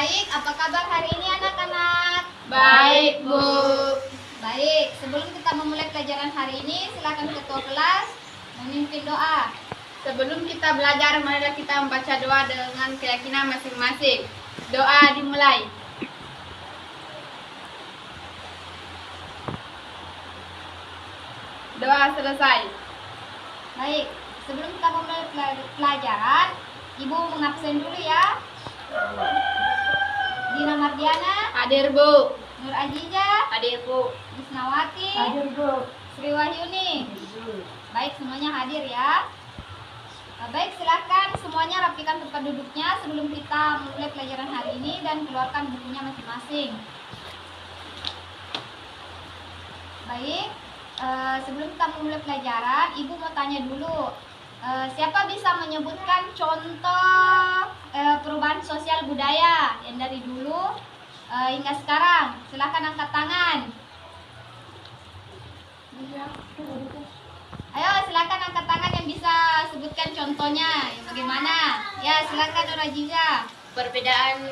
Baik, apa kabar hari ini anak-anak? Baik, Bu. Baik, sebelum kita memulai pelajaran hari ini, silakan ketua kelas memimpin doa. Sebelum kita belajar, marilah kita membaca doa dengan keyakinan masing-masing. Doa dimulai. Doa selesai. Baik, sebelum kita memulai pelajaran, Ibu mengabsen dulu ya. Dina Mardiana, Hadir, Bu. Nur Aziza, Hadir, Bu. Isnawati, Hadir, Bu. Sri Wahyuni. Baik, semuanya hadir ya. Baik, silakan semuanya rapikan tempat duduknya sebelum kita mulai pelajaran hari ini dan keluarkan bukunya masing-masing. Baik, sebelum kita memulai pelajaran, Ibu mau tanya dulu, siapa bisa menyebutkan contoh perubahan sosial budaya yang dari dulu hingga sekarang? Silakan angkat tangan. Ayo, silakan angkat tangan yang bisa sebutkan contohnya. Yang bagaimana? Ya, silakan Nur Aziza. Perbedaan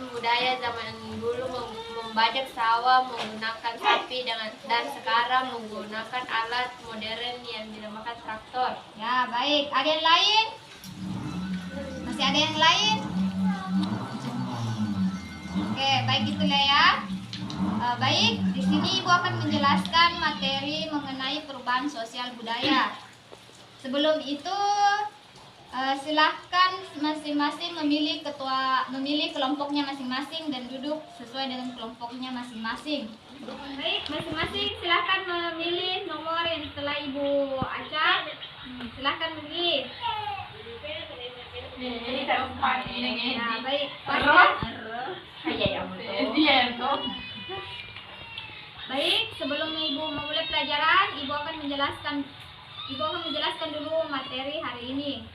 budaya zaman dulu membajak sawah menggunakan sapi dan sekarang menggunakan alat modern yang dinamakan traktor. Ya, baik. Ada yang lain? Masih ada yang lain? Oke, baik itulah ya. Baik, di sini Ibu akan menjelaskan materi mengenai perubahan sosial budaya. Sebelum itu, silahkan masing-masing memilih kelompoknya masing-masing dan duduk sesuai dengan kelompoknya masing-masing. Baik, masing-masing silahkan memilih nomor yang telah Ibu acak. Silahkan memilih. Nah, baik. Baik, sebelum Ibu memulai pelajaran, Ibu akan menjelaskan dulu materi hari ini.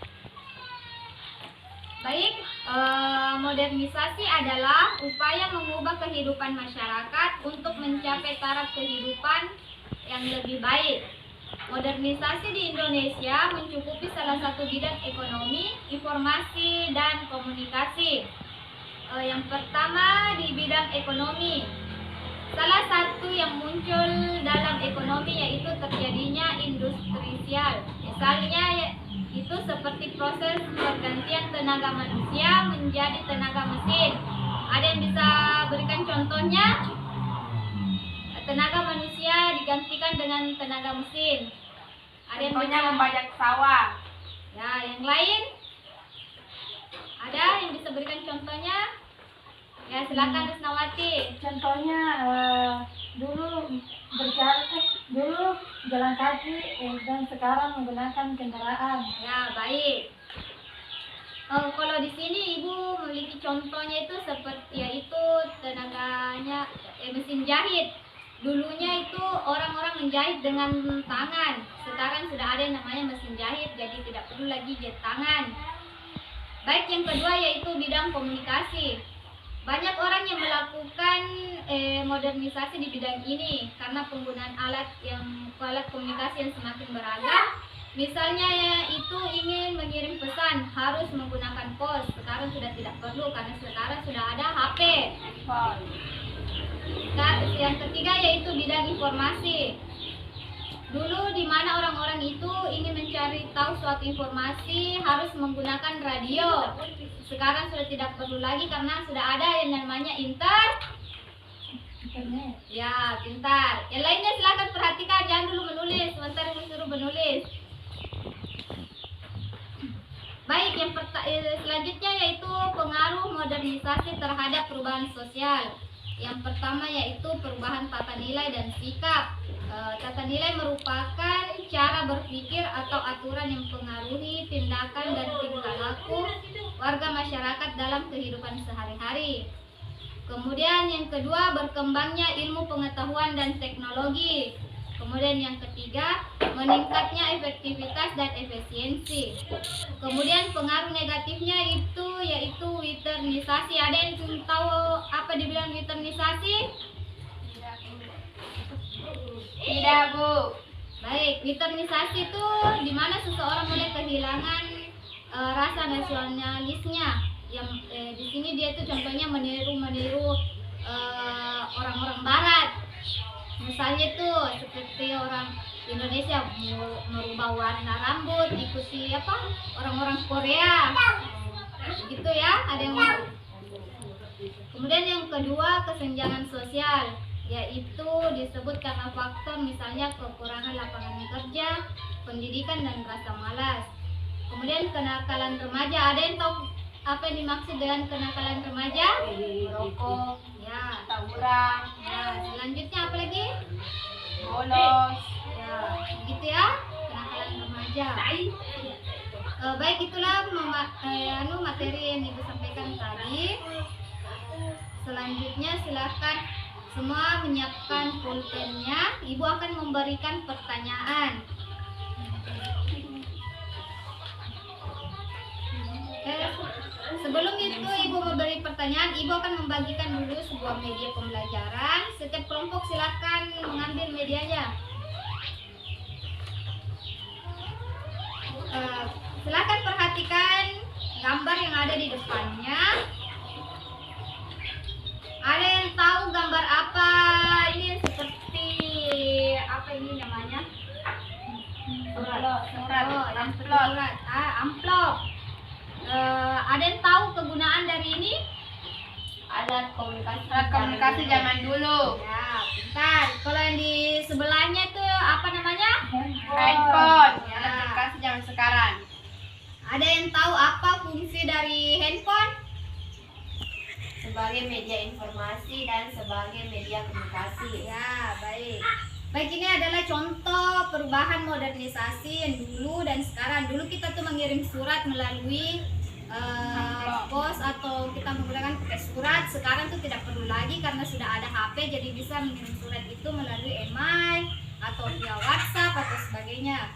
Baik, modernisasi adalah upaya mengubah kehidupan masyarakat untuk mencapai taraf kehidupan yang lebih baik. Modernisasi di Indonesia mencukupi salah satu bidang ekonomi, informasi, dan komunikasi. Yang pertama di bidang ekonomi. Salah satu yang muncul dalam ekonomi yaitu terjadinya industrial. Misalnya itu seperti proses pergantian tenaga manusia menjadi tenaga mesin. Ada yang bisa berikan contohnya? Tenaga manusia digantikan dengan tenaga mesin. Ada yang Contohnya bisa membajak sawah. Ya, yang lain? Ada yang bisa berikan contohnya? Ya, silakan Isnawati. Contohnya dulu jalan kaki dan sekarang menggunakan kendaraan. Ya, baik. Kalau di sini Ibu memiliki contohnya itu seperti yaitu tenaganya mesin jahit. Dulunya itu orang-orang menjahit dengan tangan. Sekarang sudah ada yang namanya mesin jahit, jadi tidak perlu lagi jahit tangan. Baik, yang kedua yaitu bidang komunikasi. Banyak orang yang melakukan modernisasi di bidang ini karena penggunaan alat komunikasi yang semakin beragam. Misalnya itu ingin mengirim pesan harus menggunakan pos. Sekarang sudah tidak perlu karena sekarang sudah ada HP. Yang ketiga yaitu bidang informasi. Dulu di mana orang-orang itu ingin mencari tahu suatu informasi harus menggunakan radio. Sekarang sudah tidak perlu lagi karena sudah ada yang namanya internet. Ya, pintar. Yang lainnya silakan perhatikan, jangan dulu menulis, sebentar Ibu suruh menulis. Baik, yang selanjutnya yaitu pengaruh modernisasi terhadap perubahan sosial. Yang pertama yaitu perubahan tata nilai dan sikap. Tata nilai merupakan cara berpikir atau aturan yang mempengaruhi tindakan dan tingkah laku warga masyarakat dalam kehidupan sehari-hari. Kemudian yang kedua, berkembangnya ilmu pengetahuan dan teknologi. Kemudian yang ketiga, meningkatnya efektivitas dan efisiensi. Kemudian pengaruh negatifnya yaitu witernisasi. Ada yang tahu apa dibilang witernisasi? Tidak, Bu. Baik, witernisasi itu di mana seseorang mulai kehilangan rasa nasionalisnya. di sini dia tuh contohnya meniru orang-orang barat. Misalnya tuh seperti orang Indonesia merubah warna rambut ikuti orang-orang Korea gitu ya, ada yang mau. Kemudian yang kedua, kesenjangan sosial, yaitu disebut karena faktor misalnya kekurangan lapangan kerja, pendidikan, dan rasa malas. Kemudian kenakalan remaja, ada yang tahu apa yang dimaksud dengan kenakalan remaja? Rokok, Ya. tawuran, Ya, selanjutnya apa lagi? bolos. Ya, gitu ya, kenakalan remaja. Baik, itulah materi yang Ibu sampaikan tadi. Selanjutnya silakan semua menyiapkan pulpennya. Ibu akan memberikan pertanyaan. Sebelum itu Ibu memberi pertanyaan, Ibu akan membagikan dulu sebuah media pembelajaran. Setiap kelompok silakan mengambil medianya. Silakan perhatikan gambar yang ada di depannya. Ada yang tahu gambar apa? Ini seperti apa ini namanya? Surat. Amplop. Amplop. Ada yang tahu kegunaan dari ini? Alat komunikasi zaman dulu. Ya, bentar. Kalau yang di sebelahnya itu apa namanya? Handphone. Ya. Alat komunikasi zaman sekarang. Ada yang tahu apa fungsi dari handphone? Sebagai media informasi dan sebagai media komunikasi. Ya, baik. Baik, ini adalah contoh perubahan modernisasi yang dulu dan sekarang. Dulu kita tuh mengirim surat melalui pos atau kita menggunakan pakai surat. Sekarang tuh tidak perlu lagi karena sudah ada HP, jadi bisa mengirim surat itu melalui email atau via WhatsApp atau sebagainya.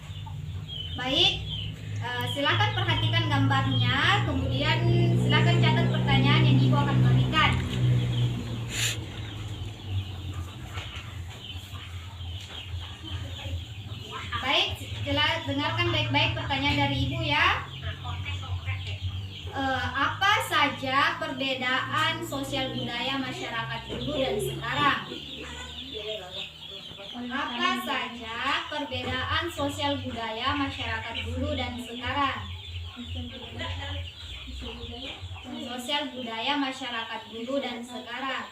Baik, silakan perhatikan gambarnya, kemudian silakan catat pertanyaan yang Ibu akan berikan. Baik, dengarkan baik-baik pertanyaan dari Ibu ya. Apa saja perbedaan sosial budaya masyarakat dulu dan sekarang? Apa saja perbedaan sosial budaya masyarakat dulu dan sekarang? Sosial budaya masyarakat dulu dan sekarang.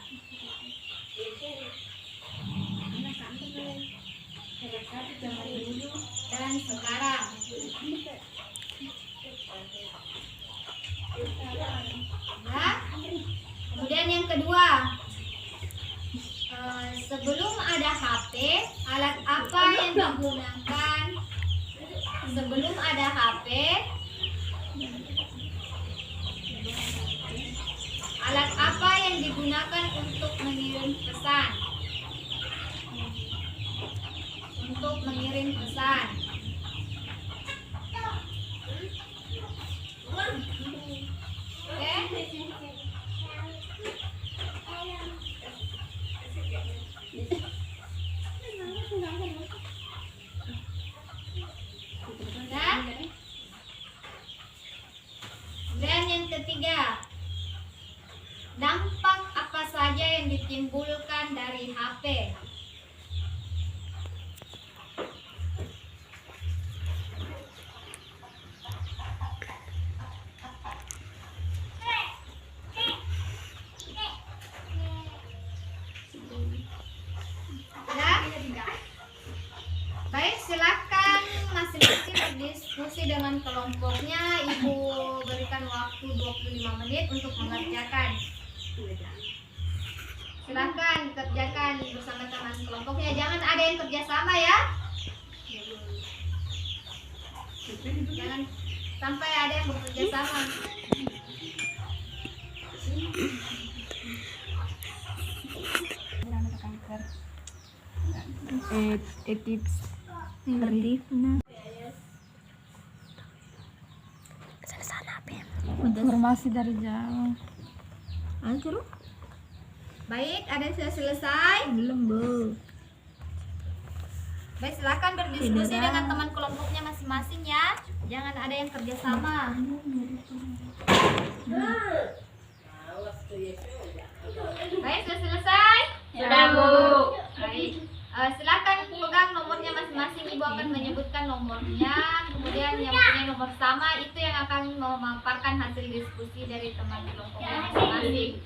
Dan sekarang. Ya. Kemudian yang kedua, sebelum ada HP, alat apa yang digunakan? Sebelum ada HP, alat apa yang digunakan untuk mengirim pesan? Untuk mengirim pesan. Oke. Dan yang ketiga, dampak apa saja yang ditimbulkan dari HP? Baik, silakan masing-masing berdiskusi dengan kelompoknya. Ibu berikan waktu 25 menit untuk mengerjakan. Silakan kerjakan bersama teman kelompoknya. Jangan ada yang kerja sama ya. Jangan sampai ada yang bekerja sama. Informasi dari jauh. Baik, ada yang sudah selesai? Belum, Bu. Baik, silakan berdiskusi dengan teman kelompoknya masing-masing ya. Jangan ada yang kerjasama. Baik, sudah selesai? Sudah, Bu. Baik. Silakan pegang nomornya masing-masing. Ibu akan menyebutkan nomornya. Kemudian yang punya nomor sama itu yang akan memaparkan hasil diskusi dari teman kelompoknya masing-masing.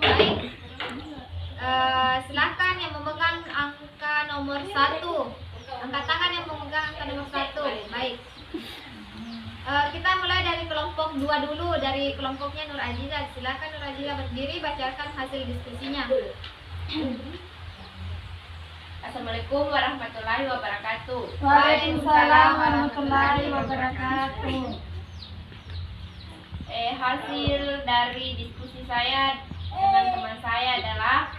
Baik. Silakan yang memegang angka nomor 1. Angkat tangan yang memegang angka nomor 1. Baik. Kita mulai dari kelompok 2 dulu, dari kelompoknya Nur Aziza. Silakan Nur Aziza berdiri, bacakan hasil diskusinya. Assalamualaikum warahmatullahi wabarakatuh. Waalaikumsalam warahmatullahi wabarakatuh. Hasil dari diskusi saya dengan teman saya adalah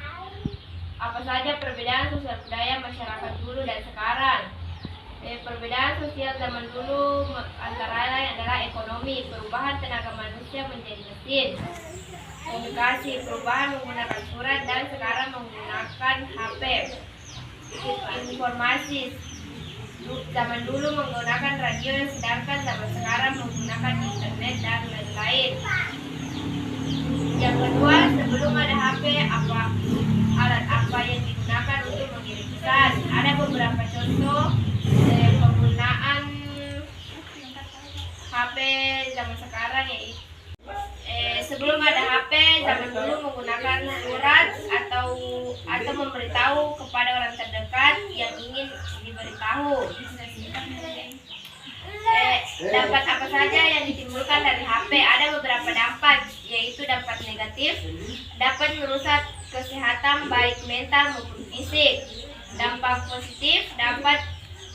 apa saja perbedaan sosial budaya masyarakat dulu dan sekarang. Perbedaan sosial zaman dulu antara lain adalah ekonomi, perubahan tenaga manusia menjadi mesin, komunikasi, perubahan menggunakan surat dan sekarang menggunakan HP. Informasi, zaman dulu menggunakan radio sedangkan zaman sekarang menggunakan internet dan lain-lain. Yang kedua, sebelum ada HP, alat apa yang digunakan untuk mengirim pesan? Ada beberapa contoh penggunaan HP zaman sekarang, yaitu sebelum ada HP, zaman dulu menggunakan surat atau memberitahu kepada orang terdekat yang ingin diberitahu. Dampak apa saja yang ditimbulkan dari HP? Ada beberapa dampak, yaitu dampak negatif, dapat merusak kesehatan baik mental maupun fisik. Dampak positif, dapat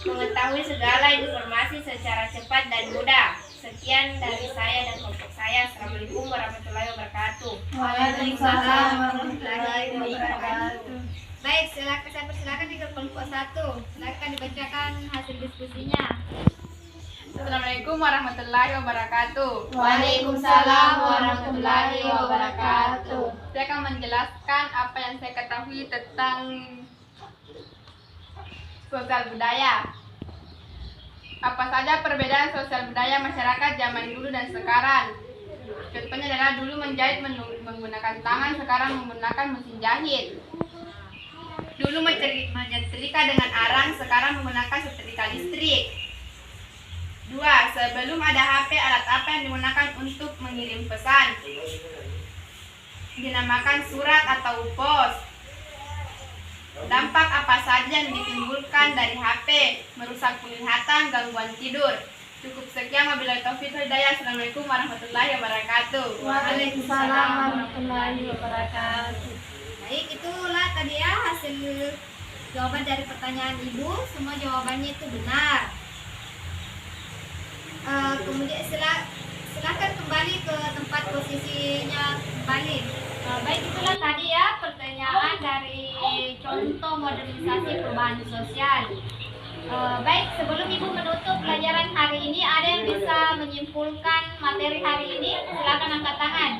mengetahui segala informasi secara cepat dan mudah. Sekian dari saya dan kelompok saya. Assalamualaikum warahmatullahi wabarakatuh. Waalaikumsalam warahmatullahi wabarakatuh. Baik, saya persilakan di kelompok 1. Silakan dibacakan hasil diskusinya. Assalamualaikum warahmatullahi wabarakatuh. Waalaikumsalam warahmatullahi wabarakatuh. Saya akan menjelaskan apa yang saya ketahui tentang sosial budaya. Apa saja perbedaan sosial budaya masyarakat zaman dulu dan sekarang? Contohnya adalah dulu menjahit menggunakan tangan, sekarang menggunakan mesin jahit. Dulu menyetrika dengan arang, sekarang menggunakan setrika listrik. 2. Sebelum ada HP, alat apa yang digunakan untuk mengirim pesan? Dinamakan surat atau pos. Dampak apa saja yang ditimbulkan dari HP? Merusak penglihatan, gangguan tidur. Cukup sekian, wabillahi taufiq wal hidayah. Assalamualaikum warahmatullahi wabarakatuh. Waalaikumsalam warahmatullahi wabarakatuh. Baik, itulah tadi ya hasil jawaban dari pertanyaan Ibu. Semua jawabannya itu benar. Kemudian silakan kembali ke tempat posisinya kembali. Baik, itulah tadi ya pertanyaan dari contoh modernisasi perubahan sosial. Baik, sebelum Ibu menutup pelajaran hari ini, ada yang bisa menyimpulkan materi hari ini? Silakan angkat tangan.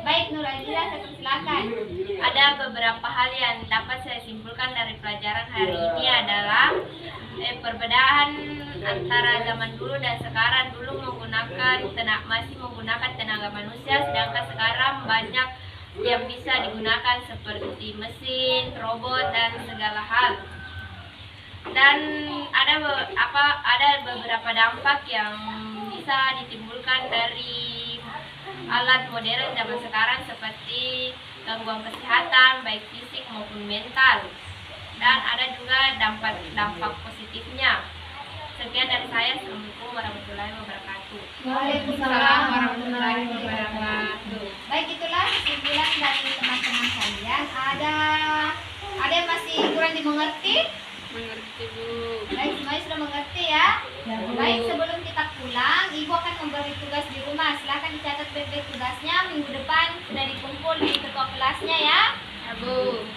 Baik, Nur Aziza, saya persilakan. Ada beberapa hal yang dapat saya simpulkan dari pelajaran hari ini adalah perbedaan antara zaman dulu dan sekarang. Dulu masih menggunakan tenaga manusia, sedangkan sekarang banyak yang bisa digunakan seperti mesin, robot dan segala hal. Dan ada beberapa dampak yang bisa ditimbulkan dari alat modern zaman sekarang seperti gangguan kesehatan baik fisik maupun mental. Dan ada juga dampak positifnya. Sekian dari saya. Assalamualaikum warahmatullahi wabarakatuh. Waalaikumsalam warahmatullahi wabarakatuh. Baik, itulah kesimpulan dari teman-teman kalian. Ada yang masih kurang dimengerti? Mengerti, Bu. Baik, semuanya sudah mengerti ya. Ya, Bu. Baik, sebelum kita pulang, Ibu akan memberi tugas di rumah. Silakan dicatat baik-baik tugasnya. Minggu depan sudah dikumpul di ketua kelasnya ya. Ya, Bu.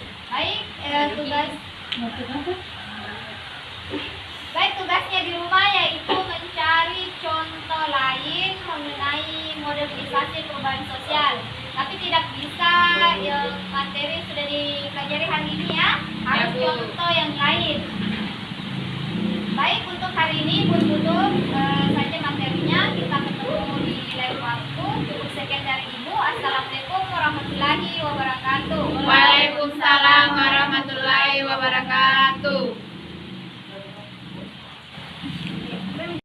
Baik, tugasnya di rumah yaitu mencari contoh lain mengenai modernisasi perubahan sosial. Tapi tidak bisa materi sudah dipelajari hari ini ya. Harus Ya, Bu. contoh yang lain. Baik, untuk hari ini Bu tutup saja wabarakatuh. Waalaikumsalam warahmatullahi wabarakatuh.